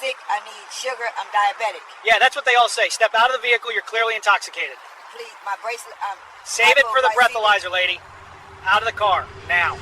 sick, I need sugar, I'm diabetic. Yeah, that's what they all say. Step out of the vehicle, you're clearly intoxicated. Please, my bracelet, Save it for the hypoglycemic. breathalyzer, lady. Out of the car, now.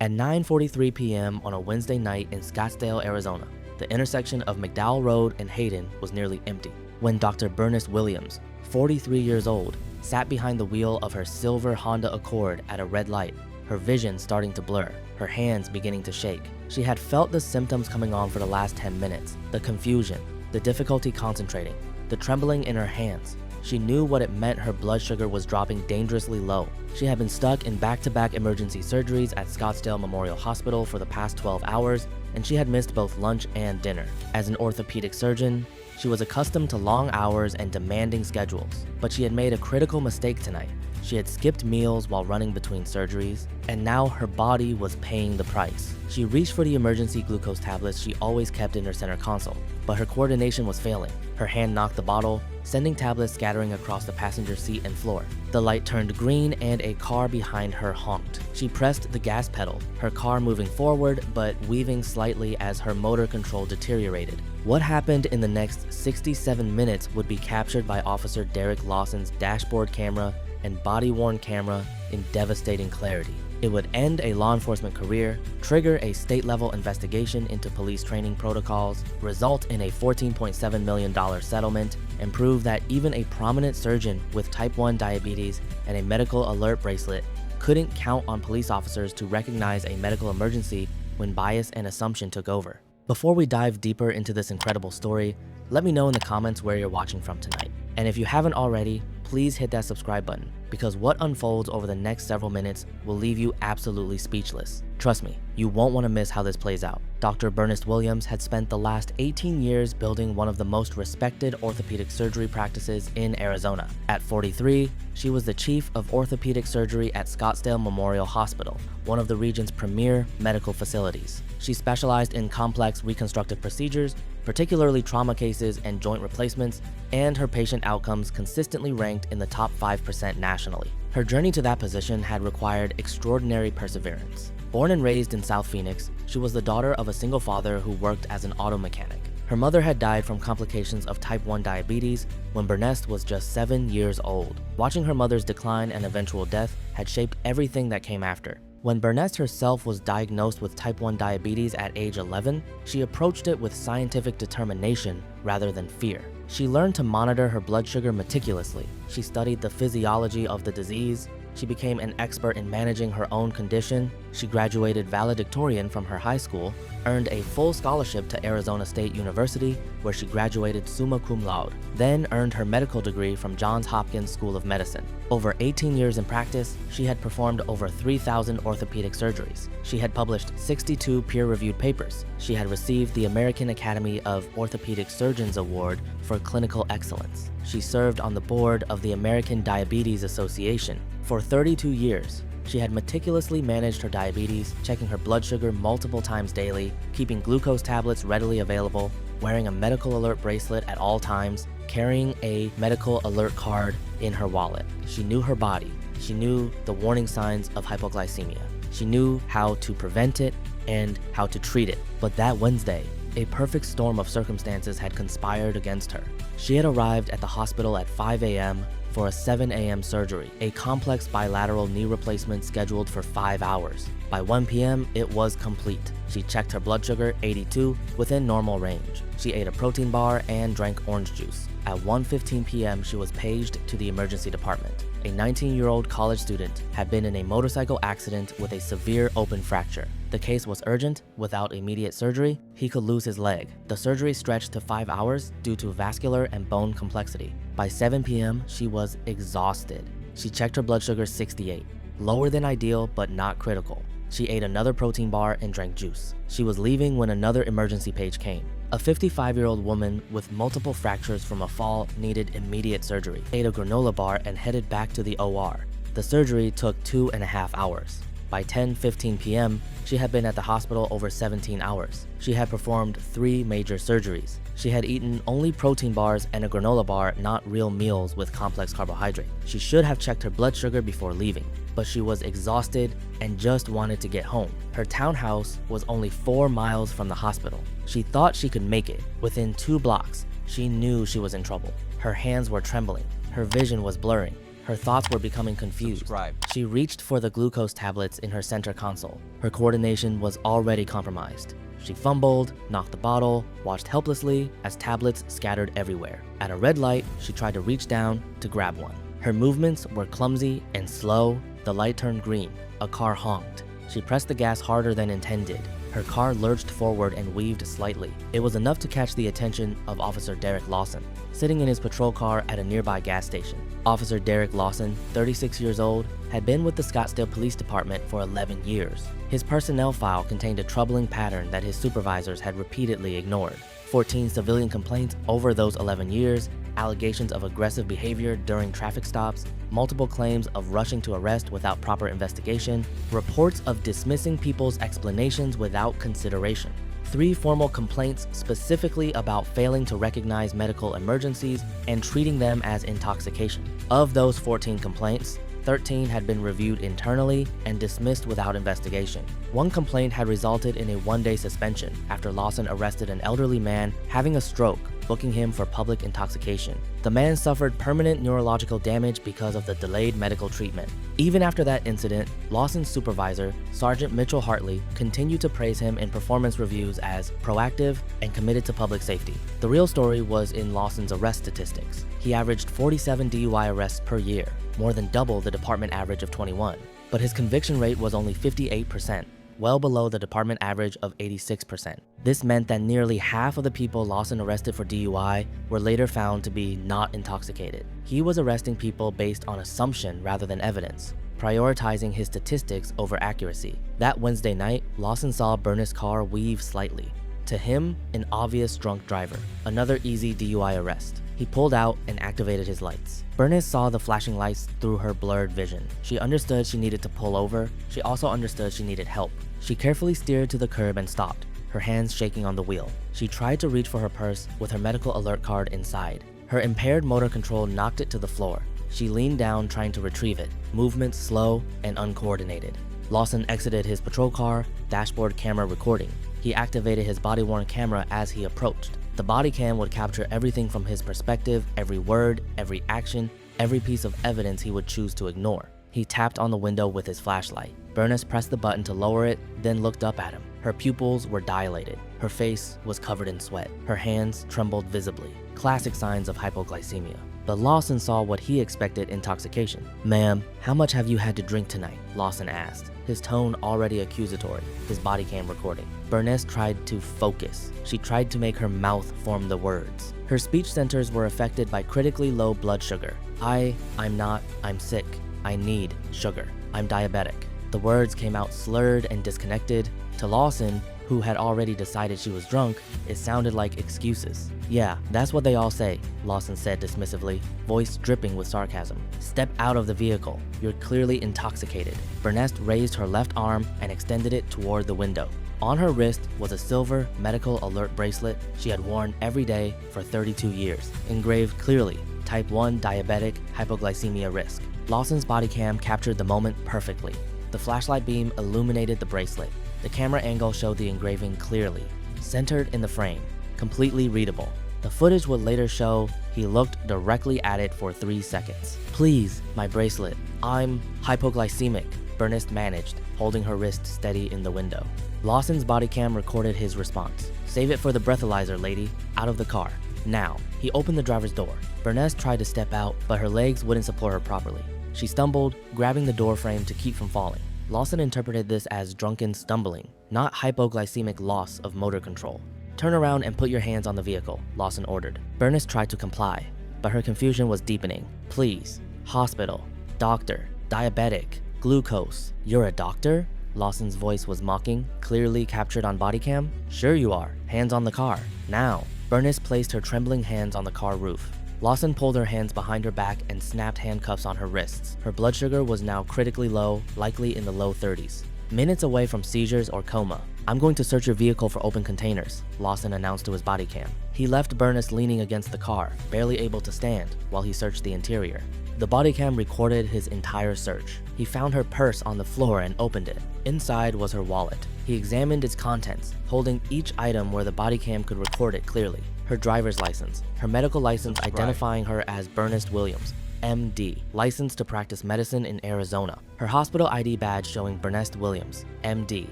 At 9:43 p.m. on a Wednesday night in Scottsdale, Arizona, the intersection of McDowell Road and Hayden was nearly empty when Dr. Bernice Williams, 43 years old, sat behind the wheel of her silver Honda Accord at a red light, her vision starting to blur, her hands beginning to shake. She had felt the symptoms coming on for the last 10 minutes, the confusion, the difficulty concentrating, the trembling in her hands. She knew what it meant her blood sugar was dropping dangerously low. She had been stuck in back-to-back emergency surgeries at Scottsdale Memorial Hospital for the past 12 hours, and she had missed both lunch and dinner. As an orthopedic surgeon, she was accustomed to long hours and demanding schedules, but she had made a critical mistake tonight. She had skipped meals while running between surgeries, and now her body was paying the price. She reached for the emergency glucose tablets she always kept in her center console, but her coordination was failing. Her hand knocked the bottle, sending tablets scattering across the passenger seat and floor. The light turned green and a car behind her honked. She pressed the gas pedal, her car moving forward but weaving slightly as her motor control deteriorated. What happened in the next 67 minutes would be captured by Officer Derek Lawson's dashboard camera and body-worn camera in devastating clarity. It would end a law enforcement career, trigger a state-level investigation into police training protocols, result in a $14.7 million settlement, and prove that even a prominent surgeon with type 1 diabetes and a medical alert bracelet couldn't count on police officers to recognize a medical emergency when bias and assumption took over. Before we dive deeper into this incredible story, let me know in the comments where you're watching from tonight. And if you haven't already, please hit that subscribe button, because what unfolds over the next several minutes will leave you absolutely speechless. Trust me, you won't want to miss how this plays out. Dr. Bernice Williams had spent the last 18 years building one of the most respected orthopedic surgery practices in Arizona. At 43, she was the chief of orthopedic surgery at Scottsdale Memorial Hospital, one of the region's premier medical facilities. She specialized in complex reconstructive procedures, particularly trauma cases and joint replacements, and her patient outcomes consistently ranked in the top 5% nationally. Her journey to that position had required extraordinary perseverance. Born and raised in South Phoenix, she was the daughter of a single father who worked as an auto mechanic. Her mother had died from complications of type 1 diabetes when Bernice was just 7 years old. Watching her mother's decline and eventual death had shaped everything that came after. When Bernice herself was diagnosed with type 1 diabetes at age 11, she approached it with scientific determination rather than fear. She learned to monitor her blood sugar meticulously. She studied the physiology of the disease. She became an expert in managing her own condition. She graduated valedictorian from her high school, earned a full scholarship to Arizona State University, where she graduated summa cum laude, then earned her medical degree from Johns Hopkins School of Medicine. Over 18 years in practice, she had performed over 3,000 orthopedic surgeries. She had published 62 peer-reviewed papers. She had received the American Academy of Orthopedic Surgeons Award for clinical excellence. She served on the board of the American Diabetes Association. For 32 years, she had meticulously managed her diabetes, checking her blood sugar multiple times daily, keeping glucose tablets readily available, wearing a medical alert bracelet at all times, carrying a medical alert card in her wallet. She knew her body. She knew the warning signs of hypoglycemia. She knew how to prevent it and how to treat it. But that Wednesday, a perfect storm of circumstances had conspired against her. She had arrived at the hospital at 5 a.m. for a 7 a.m. surgery, a complex bilateral knee replacement scheduled for 5 hours. By 1 p.m., it was complete. She checked her blood sugar, 82, within normal range. She ate a protein bar and drank orange juice. At 1:15 p.m., she was paged to the emergency department. A 19-year-old college student had been in a motorcycle accident with a severe open fracture. The case was urgent. Without immediate surgery, he could lose his leg. The surgery stretched to 5 hours due to vascular and bone complexity. By 7 p.m., she was exhausted. She checked her blood sugar, 68, lower than ideal but not critical. She ate another protein bar and drank juice. She was leaving when another emergency page came. A 55-year-old woman with multiple fractures from a fall needed immediate surgery, ate a granola bar and headed back to the OR. The surgery took 2.5 hours. By 10:15 p.m., she had been at the hospital over 17 hours. She had performed 3 major surgeries. She had eaten only protein bars and a granola bar, not real meals with complex carbohydrate. She should have checked her blood sugar before leaving, but she was exhausted and just wanted to get home. Her townhouse was only 4 miles from the hospital. She thought she could make it. Within 2 blocks, she knew she was in trouble. Her hands were trembling. Her vision was blurring. Her thoughts were becoming confused. She reached for the glucose tablets in her center console. Her coordination was already compromised. She fumbled, knocked the bottle, watched helplessly as tablets scattered everywhere. At a red light, she tried to reach down to grab one. Her movements were clumsy and slow. The light turned green. A car honked. She pressed the gas harder than intended. Her car lurched forward and weaved slightly. It was enough to catch the attention of Officer Derek Lawson, sitting in his patrol car at a nearby gas station. Officer Derek Lawson, 36 years old, had been with the Scottsdale Police Department for 11 years. His personnel file contained a troubling pattern that his supervisors had repeatedly ignored. 14 civilian complaints over those 11 years, allegations of aggressive behavior during traffic stops, multiple claims of rushing to arrest without proper investigation, reports of dismissing people's explanations without consideration. 3 formal complaints specifically about failing to recognize medical emergencies and treating them as intoxication. Of those 14 complaints, 13 had been reviewed internally and dismissed without investigation. 1 complaint had resulted in a 1-day suspension after Lawson arrested an elderly man having a stroke, booking him for public intoxication. The man suffered permanent neurological damage because of the delayed medical treatment. Even after that incident, Lawson's supervisor, Sergeant Mitchell Hartley, continued to praise him in performance reviews as proactive and committed to public safety. The real story was in Lawson's arrest statistics. He averaged 47 DUI arrests per year, more than double the department average of 21. But his conviction rate was only 58%, well below the department average of 86%. This meant that nearly half of the people Lawson arrested for DUI were later found to be not intoxicated. He was arresting people based on assumption rather than evidence, prioritizing his statistics over accuracy. That Wednesday night, Lawson saw Burness' car weave slightly. To him, an obvious drunk driver. Another easy DUI arrest. He pulled out and activated his lights. Burness saw the flashing lights through her blurred vision. She understood she needed to pull over. She also understood she needed help. She carefully steered to the curb and stopped, her hands shaking on the wheel. She tried to reach for her purse with her medical alert card inside. Her impaired motor control knocked it to the floor. She leaned down trying to retrieve it, movements slow and uncoordinated. Lawson exited his patrol car, dashboard camera recording. He activated his body-worn camera as he approached. The body cam would capture everything from his perspective, every word, every action, every piece of evidence he would choose to ignore. He tapped on the window with his flashlight. Burness pressed the button to lower it, then looked up at him. Her pupils were dilated. Her face was covered in sweat. Her hands trembled visibly. Classic signs of hypoglycemia. But Lawson saw what he expected: intoxication. "Ma'am, how much have you had to drink tonight?" Lawson asked, his tone already accusatory, his body cam recording. Burness tried to focus. She tried to make her mouth form the words. Her speech centers were affected by critically low blood sugar. I'm sick. I need sugar. I'm diabetic. The words came out slurred and disconnected. To Lawson, who had already decided she was drunk, it sounded like excuses. "Yeah, that's what they all say," Lawson said dismissively, voice dripping with sarcasm. "Step out of the vehicle. You're clearly intoxicated." Burness raised her left arm and extended it toward the window. On her wrist was a silver medical alert bracelet she had worn every day for 32 years, engraved clearly, Type 1 diabetic, hypoglycemia risk. Lawson's body cam captured the moment perfectly. The flashlight beam illuminated the bracelet. The camera angle showed the engraving clearly, centered in the frame, completely readable. The footage would later show he looked directly at it for 3 seconds. "Please, my bracelet. I'm hypoglycemic," Burness managed, holding her wrist steady in the window. Lawson's body cam recorded his response. "Save it for the breathalyzer, lady. Out of the car. Now." He opened the driver's door. Burness tried to step out, but her legs wouldn't support her properly. She stumbled, grabbing the door frame to keep from falling. Lawson interpreted this as drunken stumbling, not hypoglycemic loss of motor control. "Turn around and put your hands on the vehicle," Lawson ordered. Burness tried to comply, but her confusion was deepening. "Please. Hospital. Doctor. Diabetic. Glucose. You're a doctor?" Lawson's voice was mocking, clearly captured on body cam. "Sure you are. Hands on the car. Now." Burness placed her trembling hands on the car roof. Lawson pulled her hands behind her back and snapped handcuffs on her wrists. Her blood sugar was now critically low, likely in the low 30s. minutes away from seizures or coma. "I'm going to search your vehicle for open containers," Lawson announced to his body cam. He left Burness leaning against the car, barely able to stand, while he searched the interior. The body cam recorded his entire search. He found her purse on the floor and opened it. Inside was her wallet. He examined its contents, holding each item where the body cam could record it clearly. Her driver's license, her medical license identifying her as Burness Williams, MD, licensed to practice medicine in Arizona. Her hospital ID badge showing Burness Williams, MD,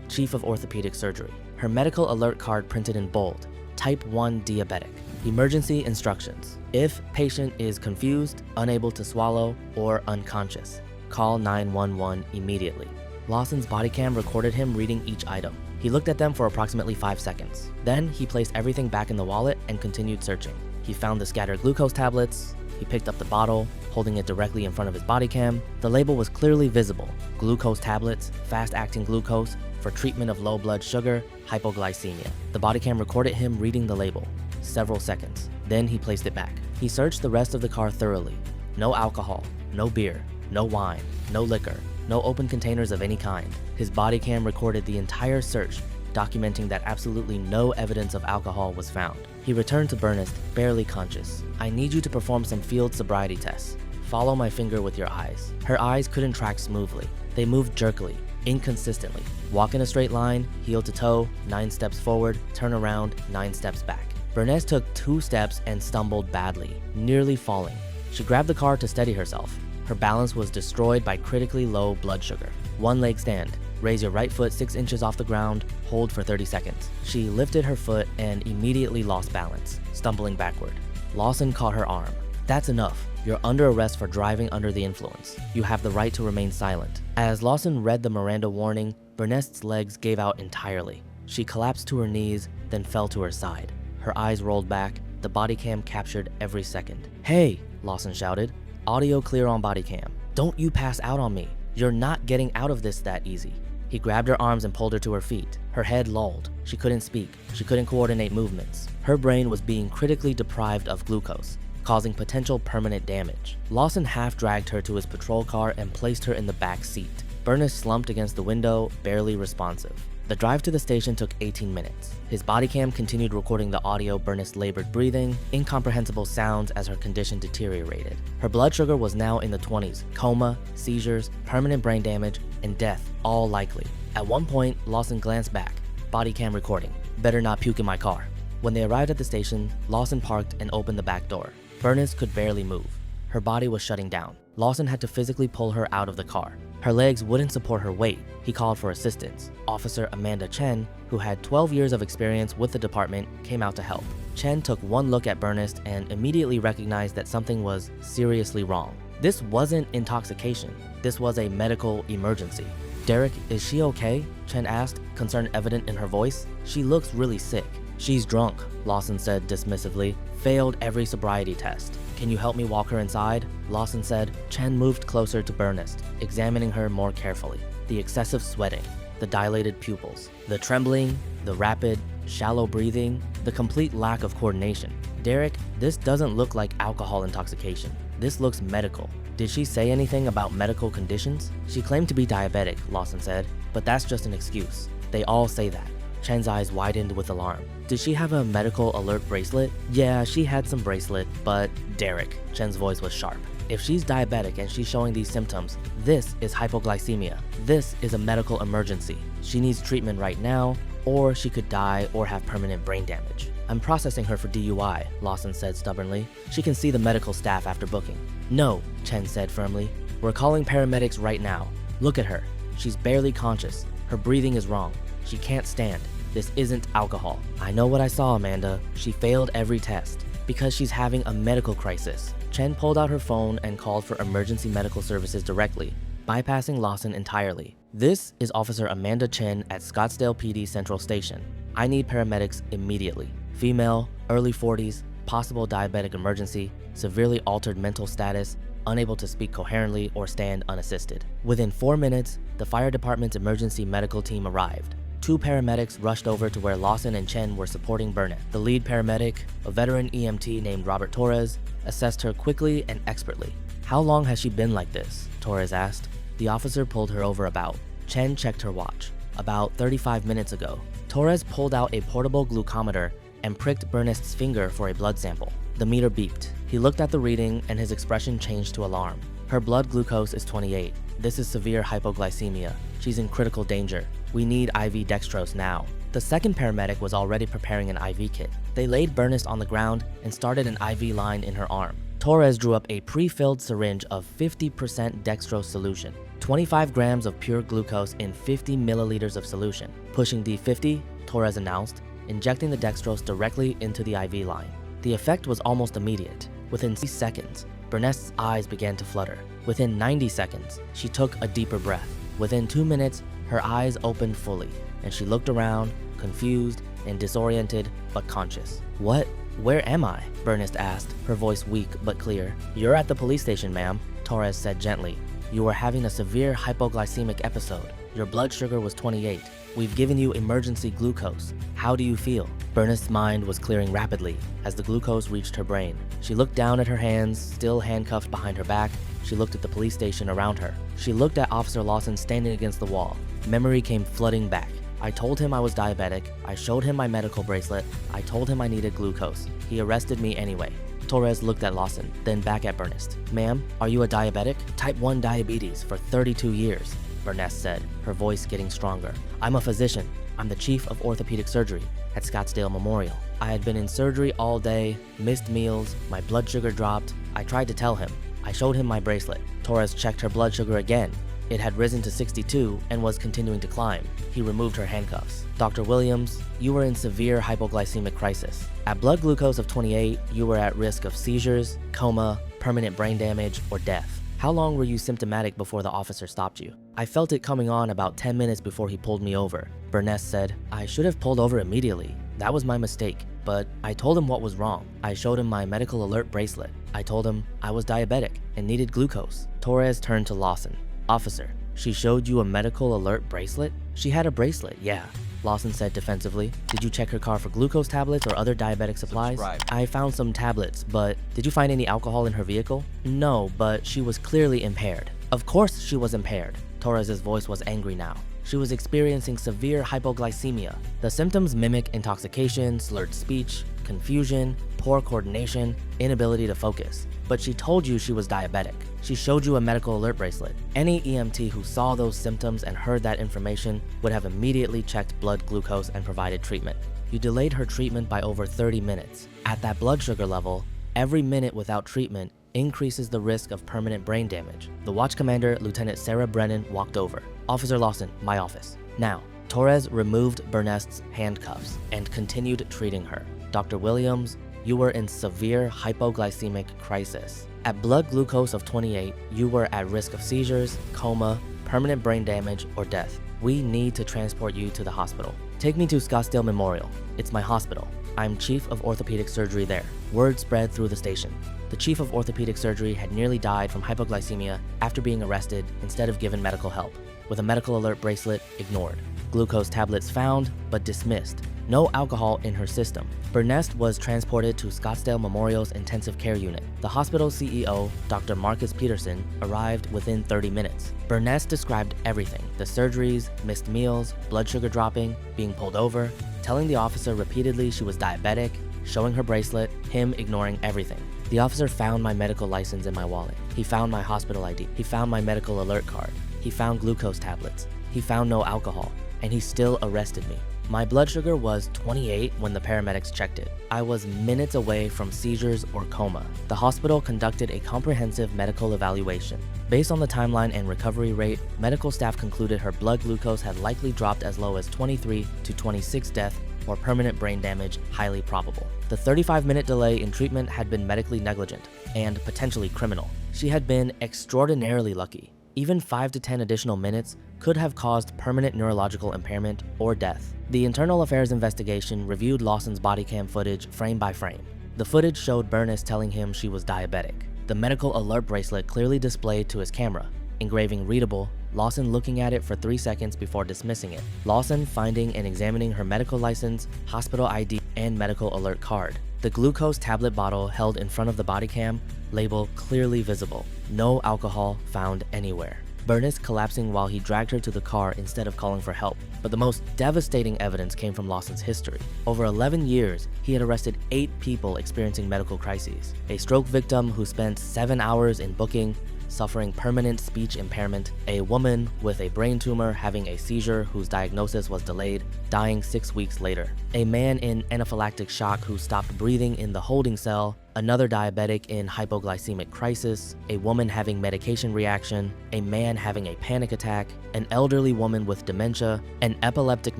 Chief of Orthopedic Surgery. Her medical alert card printed in bold, Type 1 Diabetic. Emergency instructions. If patient is confused, unable to swallow, or unconscious, call 911 immediately. Lawson's body cam recorded him reading each item. He looked at them for approximately 5 seconds. Then he placed everything back in the wallet and continued searching. He found the scattered glucose tablets. He picked up the bottle, holding it directly in front of his body cam. The label was clearly visible. Glucose tablets, fast-acting glucose, for treatment of low blood sugar, hypoglycemia. The body cam recorded him reading the label. Several seconds. Then he placed it back. He searched the rest of the car thoroughly. No alcohol, no beer, no wine, no liquor, no open containers of any kind. His body cam recorded the entire search, documenting that absolutely no evidence of alcohol was found. He returned to Burness, barely conscious. "I need you to perform some field sobriety tests. Follow my finger with your eyes." Her eyes couldn't track smoothly. They moved jerkily, inconsistently. Walk in a straight line, heel to toe, 9 steps forward, turn around, 9 steps back. Burness took 2 steps and stumbled badly, nearly falling. She grabbed the car to steady herself. Her balance was destroyed by critically low blood sugar. 1 leg stand. Raise your right foot 6 inches off the ground, hold for 30 seconds. She lifted her foot and immediately lost balance, stumbling backward. Lawson caught her arm. "That's enough. You're under arrest for driving under the influence. You have the right to remain silent." As Lawson read the Miranda warning, Burness's legs gave out entirely. She collapsed to her knees, then fell to her side. Her eyes rolled back. The body cam captured every second. "Hey!" Lawson shouted. Audio clear on body cam. "Don't you pass out on me. You're not getting out of this that easy." He grabbed her arms and pulled her to her feet. Her head lolled. She couldn't speak. She couldn't coordinate movements. Her brain was being critically deprived of glucose, causing potential permanent damage. Lawson half-dragged her to his patrol car and placed her in the back seat. Burness slumped against the window, barely responsive. The drive to the station took 18 minutes. His body cam continued recording the audio Burness labored breathing, incomprehensible sounds as her condition deteriorated. Her blood sugar was now in the 20s, coma, seizures, permanent brain damage, and death, all likely. At one point, Lawson glanced back, body cam recording. "Better not puke in my car." When they arrived at the station, Lawson parked and opened the back door. Burness could barely move. Her body was shutting down. Lawson had to physically pull her out of the car. Her legs wouldn't support her weight. He called for assistance. Officer Amanda Chen, who had 12 years of experience with the department, came out to help. Chen took one look at Burness and immediately recognized that something was seriously wrong. This wasn't intoxication. This was a medical emergency. "Derek, is she okay?" Chen asked, concern evident in her voice. "She looks really sick." "She's drunk," Lawson said dismissively. "Failed every sobriety test. Can you help me walk her inside?" Lawson said. Chen moved closer to Burness, examining her more carefully. The excessive sweating, the dilated pupils, the trembling, the rapid, shallow breathing, the complete lack of coordination. "Derek, this doesn't look like alcohol intoxication. This looks medical. Did she say anything about medical conditions?" "She claimed to be diabetic," Lawson said, "but that's just an excuse. They all say that." Chen's eyes widened with alarm. "Did she have a medical alert bracelet?" "Yeah, she had some bracelet, but..." "Derek," Chen's voice was sharp. "If she's diabetic and she's showing these symptoms, this is hypoglycemia. This is a medical emergency. She needs treatment right now, or she could die or have permanent brain damage." "I'm processing her for DUI," Lawson said stubbornly. "She can see the medical staff after booking." "No," Chen said firmly. "We're calling paramedics right now. Look at her. She's barely conscious. Her breathing is wrong. She can't stand. This isn't alcohol." "I know what I saw, Amanda. She failed every test. Because she's having a medical crisis." Chen pulled out her phone and called for emergency medical services directly, bypassing Lawson entirely. "This is Officer Amanda Chen at Scottsdale PD Central Station. I need paramedics immediately. Female, early 40s, possible diabetic emergency, severely altered mental status, unable to speak coherently or stand unassisted." Within 4 minutes, the fire department's emergency medical team arrived. 2 paramedics rushed over to where Lawson and Chen were supporting Burnett. The lead paramedic, a veteran EMT named Robert Torres, assessed her quickly and expertly. "How long has she been like this?" Torres asked. The officer pulled her over about. Chen checked her watch. About 35 minutes ago, Torres pulled out a portable glucometer and pricked Bernest's finger for a blood sample. The meter beeped. He looked at the reading and his expression changed to alarm. Her blood glucose is 28. This is severe hypoglycemia. She's in critical danger. We need IV dextrose now. The second paramedic was already preparing an IV kit. They laid Bernest on the ground and started an IV line in her arm. Torres drew up a pre-filled syringe of 50% dextrose solution, 25 grams of pure glucose in 50 milliliters of solution. Pushing D50, Torres announced, injecting the dextrose directly into the IV line. The effect was almost immediate. Within 6 seconds, Bernest's eyes began to flutter. Within 90 seconds, she took a deeper breath. Within 2 minutes, her eyes opened fully, and she looked around, confused and disoriented, but conscious. "What? Where am I?" Bernest asked, her voice weak but clear. "You're at the police station, ma'am," Torres said gently. "You were having a severe hypoglycemic episode. Your blood sugar was 28. We've given you emergency glucose. How do you feel?" Bernest's mind was clearing rapidly as the glucose reached her brain. She looked down at her hands, still handcuffed behind her back. She looked at the police station around her. She looked at Officer Lawson standing against the wall. Memory came flooding back. "I told him I was diabetic. I showed him my medical bracelet. I told him I needed glucose. He arrested me anyway." Torres looked at Lawson, then back at Bernest. "Ma'am, are you a diabetic?" "Type 1 diabetes for 32 years, Bernest said, her voice getting stronger. "I'm a physician. I'm the chief of orthopedic surgery at Scottsdale Memorial. I had been in surgery all day, missed meals, my blood sugar dropped. I tried to tell him. I showed him my bracelet." Torres checked her blood sugar again. It had risen to 62 and was continuing to climb. He removed her handcuffs. "Dr. Williams, you were in severe hypoglycemic crisis. At blood glucose of 28, you were at risk of seizures, coma, permanent brain damage, or death. How long were you symptomatic before the officer stopped you?" "I felt it coming on about 10 minutes before he pulled me over," Bernest said. "I should have pulled over immediately. That was my mistake. But I told him what was wrong. I showed him my medical alert bracelet. I told him I was diabetic and needed glucose." Torres turned to Lawson. "Officer, she showed you a medical alert bracelet?" "She had a bracelet, yeah," Lawson said defensively. "Did you check her car for glucose tablets or other diabetic supplies?" "I found some tablets, but did you find any alcohol in her vehicle?" "No, but she was clearly impaired." "Of course she was impaired." Torres's voice was angry now. She was experiencing severe hypoglycemia. The symptoms mimic intoxication, slurred speech, confusion, poor coordination, inability to focus. But she told you she was diabetic. She showed you a medical alert bracelet. Any EMT who saw those symptoms and heard that information would have immediately checked blood glucose and provided treatment. You delayed her treatment by over 30 minutes. At that blood sugar level, every minute without treatment increases the risk of permanent brain damage. The watch commander, Lieutenant Sarah Brennan, walked over. "Officer Lawson, my office." Now, Torres removed Bernest's handcuffs and continued treating her. "Dr. Williams, you were in severe hypoglycemic crisis. At blood glucose of 28, you were at risk of seizures, coma, permanent brain damage, or death. We need to transport you to the hospital. Take me to Scottsdale Memorial. It's my hospital. I'm chief of orthopedic surgery there." Word spread through the station. The chief of orthopedic surgery had nearly died from hypoglycemia after being arrested instead of given medical help, with a medical alert bracelet ignored. Glucose tablets found, but dismissed. No alcohol in her system. Bernest was transported to Scottsdale Memorial's intensive care unit. The hospital CEO, Dr. Marcus Peterson, arrived within 30 minutes. Bernest described everything: the surgeries, missed meals, blood sugar dropping, being pulled over, telling the officer repeatedly she was diabetic, showing her bracelet, him ignoring everything. "The officer found my medical license in my wallet. He found my hospital ID. He found my medical alert card. He found glucose tablets. He found no alcohol, and he still arrested me. My blood sugar was 28 when the paramedics checked it. I was minutes away from seizures or coma. The hospital conducted a comprehensive medical evaluation. Based on the timeline and recovery rate, medical staff concluded her blood glucose had likely dropped as low as 23 to 26 death or permanent brain damage, highly probable. The 35-minute delay in treatment had been medically negligent and potentially criminal. She had been extraordinarily lucky. Even 5 to 10 additional minutes could have caused permanent neurological impairment or death. The Internal Affairs investigation reviewed Lawson's body cam footage frame by frame. The footage showed Bernest telling him she was diabetic. The medical alert bracelet clearly displayed to his camera, engraving readable, Lawson looking at it for 3 seconds before dismissing it. Lawson finding and examining her medical license, hospital ID, and medical alert card. The glucose tablet bottle held in front of the body cam, label clearly visible. No alcohol found anywhere. Bernice collapsing while he dragged her to the car instead of calling for help. But the most devastating evidence came from Lawson's history. Over 11 years, he had arrested 8 people experiencing medical crises. A stroke victim who spent 7 hours in booking, suffering permanent speech impairment, a woman with a brain tumor having a seizure whose diagnosis was delayed, dying 6 weeks later, a man in anaphylactic shock who stopped breathing in the holding cell, another diabetic in hypoglycemic crisis, a woman having medication reaction, a man having a panic attack, an elderly woman with dementia, an epileptic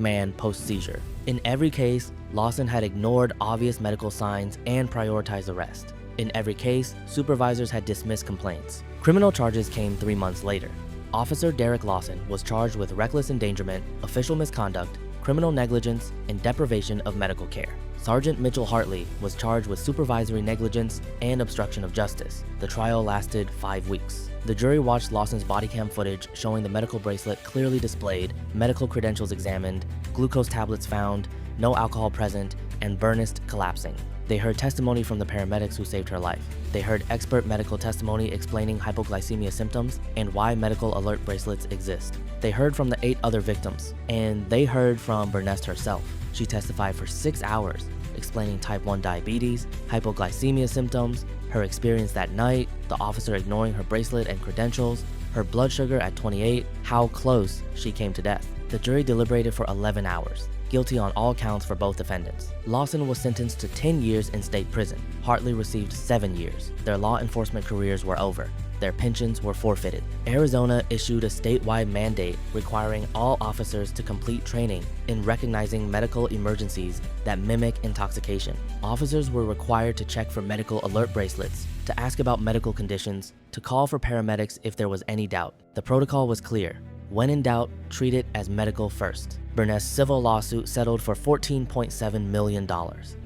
man post-seizure. In every case, Lawson had ignored obvious medical signs and prioritized arrest. In every case, supervisors had dismissed complaints. Criminal charges came 3 months later. Officer Derek Lawson was charged with reckless endangerment, official misconduct, criminal negligence, and deprivation of medical care. Sergeant Mitchell Hartley was charged with supervisory negligence and obstruction of justice. The trial lasted 5 weeks. The jury watched Lawson's body cam footage showing the medical bracelet clearly displayed, medical credentials examined, glucose tablets found, no alcohol present, and Bernice collapsing. They heard testimony from the paramedics who saved her life. They heard expert medical testimony explaining hypoglycemia symptoms and why medical alert bracelets exist. They heard from the 8 other victims, and they heard from Bernice herself. She testified for 6 hours, explaining type 1 diabetes, hypoglycemia symptoms, her experience that night, the officer ignoring her bracelet and credentials, her blood sugar at 28, how close she came to death. The jury deliberated for 11 hours. Guilty on all counts for both defendants. Lawson was sentenced to 10 years in state prison. Hartley received 7 years. Their law enforcement careers were over. Their pensions were forfeited. Arizona issued a statewide mandate requiring all officers to complete training in recognizing medical emergencies that mimic intoxication. Officers were required to check for medical alert bracelets, to ask about medical conditions, to call for paramedics if there was any doubt. The protocol was clear. When in doubt, treat it as medical first. Bernice's civil lawsuit settled for $14.7 million.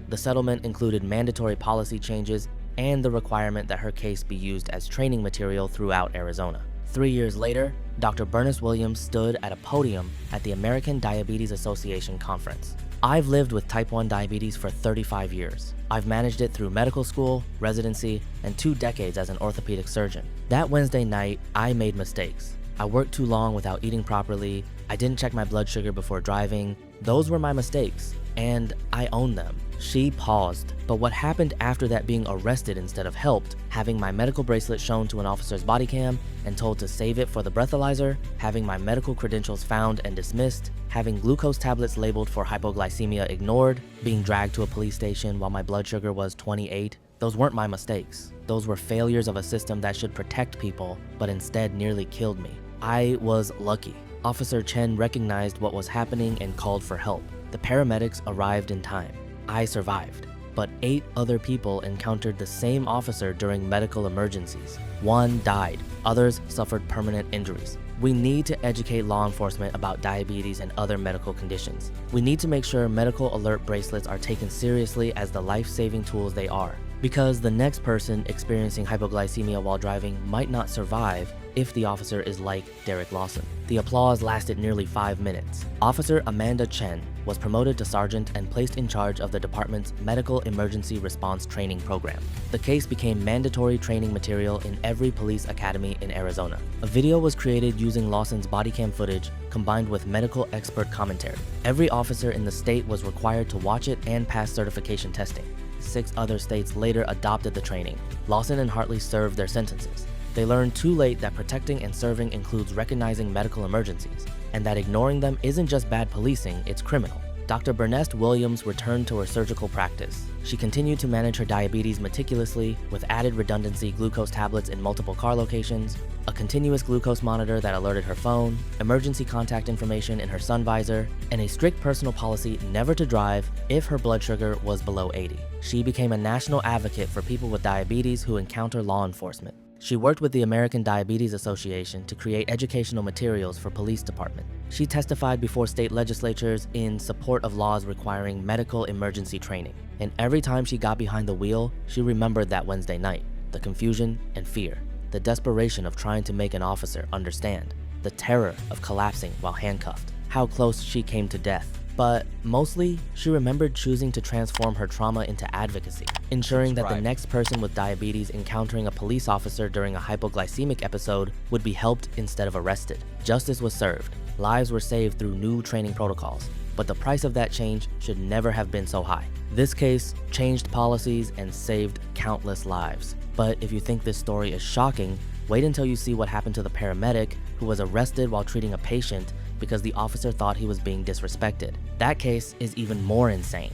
The settlement included mandatory policy changes and the requirement that her case be used as training material throughout Arizona. 3 years later, Dr. Bernice Williams stood at a podium at the American Diabetes Association conference. I've lived with type 1 diabetes for 35 years. I've managed it through medical school, residency, and 2 decades as an orthopedic surgeon. That Wednesday night, I made mistakes. I worked too long without eating properly. I didn't check my blood sugar before driving. Those were my mistakes, and I own them. She paused, but what happened after that being arrested instead of helped, having my medical bracelet shown to an officer's body cam and told to save it for the breathalyzer, having my medical credentials found and dismissed, having glucose tablets labeled for hypoglycemia ignored, being dragged to a police station while my blood sugar was 28, those weren't my mistakes. Those were failures of a system that should protect people, but instead nearly killed me. I was lucky. Officer Chen recognized what was happening and called for help. The paramedics arrived in time. I survived, but 8 other people encountered the same officer during medical emergencies. 1 died, others suffered permanent injuries. We need to educate law enforcement about diabetes and other medical conditions. We need to make sure medical alert bracelets are taken seriously as the life-saving tools they are, because the next person experiencing hypoglycemia while driving might not survive if the officer is like Derek Lawson. The applause lasted nearly 5 minutes. Officer Amanda Chen was promoted to sergeant and placed in charge of the department's Medical Emergency Response Training Program. The case became mandatory training material in every police academy in Arizona. A video was created using Lawson's body cam footage combined with medical expert commentary. Every officer in the state was required to watch it and pass certification testing. 6 other states later adopted the training. Lawson and Hartley served their sentences. They learned too late that protecting and serving includes recognizing medical emergencies, and that ignoring them isn't just bad policing, it's criminal. Dr. Bernice Williams returned to her surgical practice. She continued to manage her diabetes meticulously with added redundancy glucose tablets in multiple car locations, a continuous glucose monitor that alerted her phone, emergency contact information in her sun visor, and a strict personal policy never to drive if her blood sugar was below 80. She became a national advocate for people with diabetes who encounter law enforcement. She worked with the American Diabetes Association to create educational materials for police department. She testified before state legislatures in support of laws requiring medical emergency training. And every time she got behind the wheel, she remembered that Wednesday night, the confusion and fear, the desperation of trying to make an officer understand, the terror of collapsing while handcuffed, how close she came to death. But mostly, she remembered choosing to transform her trauma into advocacy, ensuring that the next person with diabetes encountering a police officer during a hypoglycemic episode would be helped instead of arrested. Justice was served. Lives were saved through new training protocols. But the price of that change should never have been so high. This case changed policies and saved countless lives. But if you think this story is shocking, wait until you see what happened to the paramedic who was arrested while treating a patient because the officer thought he was being disrespected. That case is even more insane.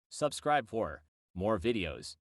Subscribe for more videos.